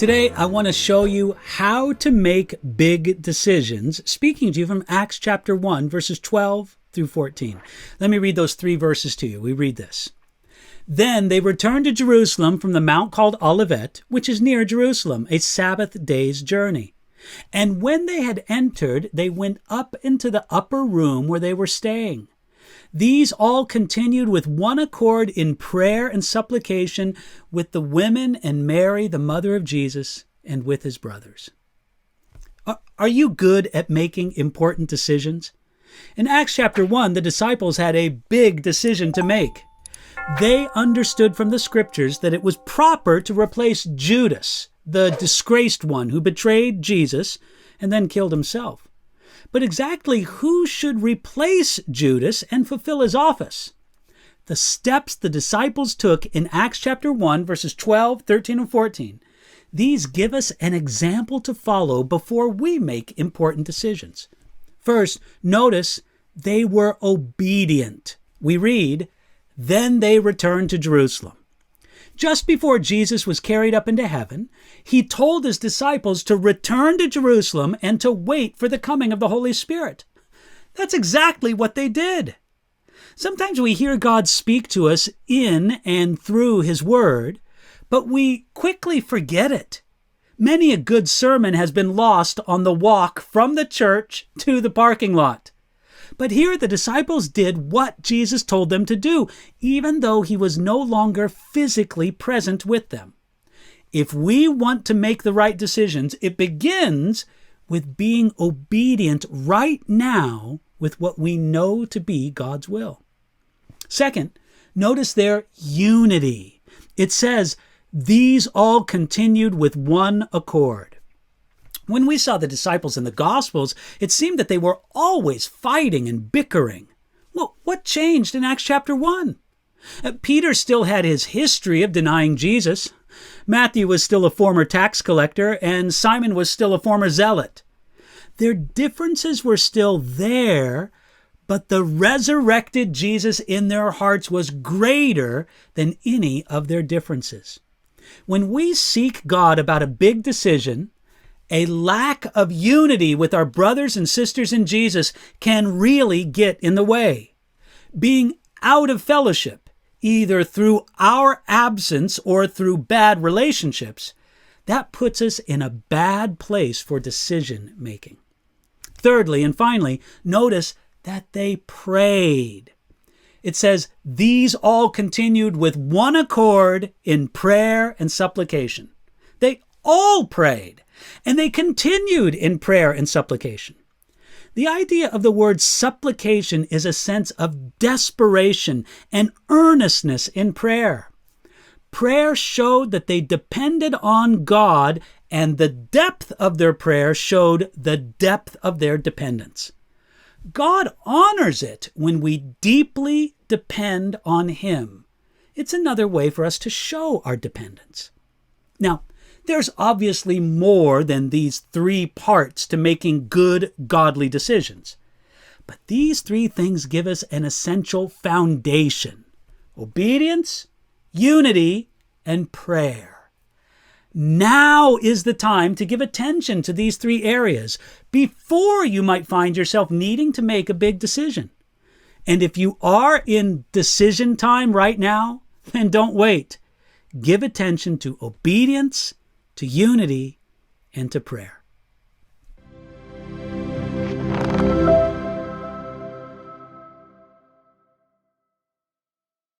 Today, I want to show you how to make big decisions, speaking to you from Acts chapter 1, verses 12 through 14. Let me read those three verses to you. We read this. Then they returned to Jerusalem from the mount called Olivet, which is near Jerusalem, a Sabbath day's journey. And when they had entered, they went up into the upper room where they were staying. These all continued with one accord in prayer and supplication with the women and Mary, the mother of Jesus, and with his brothers. Are you good at making important decisions? In Acts chapter 1, the disciples had a big decision to make. They understood from the scriptures that it was proper to replace Judas, the disgraced one who betrayed Jesus and then killed himself. But exactly who should replace Judas and fulfill his office? The steps the disciples took in Acts chapter 1, verses 12, 13, and 14, these give us an example to follow before we make important decisions. First, notice they were obedient. We read, "Then they returned to Jerusalem." Just before Jesus was carried up into heaven, he told his disciples to return to Jerusalem and to wait for the coming of the Holy Spirit. That's exactly what they did. Sometimes we hear God speak to us in and through his word, but we quickly forget it. Many a good sermon has been lost on the walk from the church to the parking lot. But here the disciples did what Jesus told them to do, even though he was no longer physically present with them. If we want to make the right decisions, it begins with being obedient right now with what we know to be God's will. Second, notice their unity. It says, "These all continued with one accord." When we saw the disciples in the Gospels, it seemed that they were always fighting and bickering. Well, what changed in Acts chapter 1? Peter still had his history of denying Jesus. Matthew was still a former tax collector, and Simon was still a former zealot. Their differences were still there, but the resurrected Jesus in their hearts was greater than any of their differences. When we seek God about a big decision, a lack of unity with our brothers and sisters in Jesus can really get in the way. Being out of fellowship, either through our absence or through bad relationships, that puts us in a bad place for decision making. Thirdly, and finally, notice that they prayed. It says, "These all continued with one accord in prayer and supplication." They all prayed, and they continued in prayer and supplication. The idea of the word supplication is a sense of desperation and earnestness in prayer. Prayer showed that they depended on God, and the depth of their prayer showed the depth of their dependence. God honors it when we deeply depend on him. It's another way for us to show our dependence. Now, there's obviously more than these three parts to making good, godly decisions. But these three things give us an essential foundation: obedience, unity, and prayer. Now is the time to give attention to these three areas before you might find yourself needing to make a big decision. And if you are in decision time right now, then don't wait. Give attention to obedience, to unity, and to prayer.